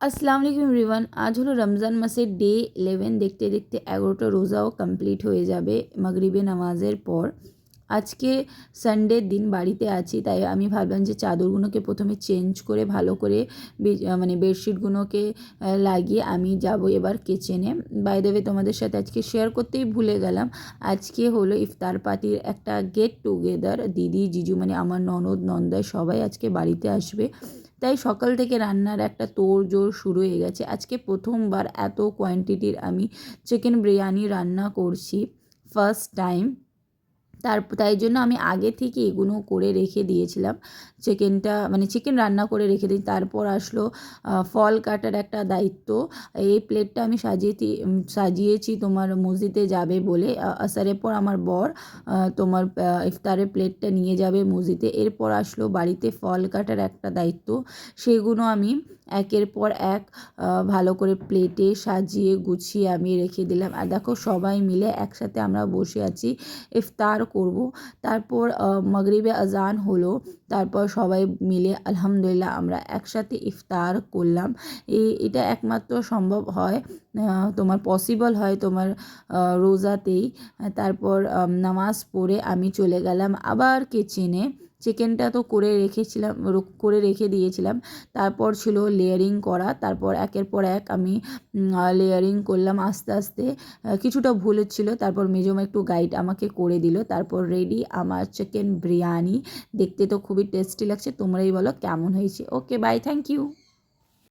আসসালামু আলাইকুম এভরিওয়ান। আজ হলো রমজান মাসের ডে 11। দেখতে দেখতে 11টা রোজাও কমপ্লিট হয়ে যাবে মাগরিবে নামাজের পর। আজকে সানডের দিন বাড়িতে আছি, তাই আমি ভাবলাম যে চাদরগুলোকে প্রথমে চেঞ্জ করে ভালো করে মানে বেডশিটগুলোকে লাগিয়ে আমি যাব এবার কিচেনে। বাই দ্য ওয়ে, তোমাদের সাথে আজকে শেয়ার করতেই ভুলে গেলাম, আজকে হলো ইফতার পার্টির একটা গেট টুগেদার। দিদি জিজু মানে আমার ননদ নন্দাই সবাই আজকে বাড়িতে আসবে, তাই সকাল থেকে রান্নার একটা তোড়জোড় শুরু হয়ে গেছে। আজকে প্রথমবার এত কোয়ান্টিটির আমি চিকেন বিরিয়ানি রান্না করছি, ফার্স্ট টাইম। তাই জন্য আমি আগে থেকে এগুলো করে রেখে দিয়েছিলাম। চিকেনটা মানে চিকেন রান্না করে রেখে দিই। তারপর আসলো ফল কাটার একটা দায়িত্ব। এই প্লেটটা আমি সাজিয়েছি তোমার মসজিদে যাবে বলে। আসারের পর আমার বর তোমার ইফতারের প্লেটটা নিয়ে যাবে মসজিদে। এরপর আসলো বাড়িতে ফল কাটার একটা দায়িত্ব। সেগুলো আমি একের পর এক ভালো করে প্লেটে সাজিয়ে গুছিয়ে আমি রেখে দিলাম। আর দেখো, সবাই মিলে একসাথে আমরা বসে আছি, ইফতার করব। তারপর মাগরিবে আজান হলো, তারপর সবাই মিলে আলহামদুলিল্লাহ আমরা একসাথে ইফতার করলাম। এটা একমাত্র সম্ভব হয়, তোমার পসিবল হয় তোমার রোজাতেই। তারপর নামাজ পড়ে আমি চলে গেলাম আবার কিচেনে। চিকেনটা তো করে রেখে দিয়েছিলাম। তারপর ছিল লেয়ারিং করা। তারপর একের পর এক আমি লেয়ারিং করলাম আস্তে আস্তে। কিছুটা ভুল ছিল, তারপর মেজমা একটু গাইড আমাকে করে দিল। তারপর রেডি আমার চিকেন বিরিয়ানি। দেখতে তো খুবই টেস্টি লাগছে, তোমরাই বলো কেমন হয়েছে। ওকে, বাই, থ্যাংক ইউ।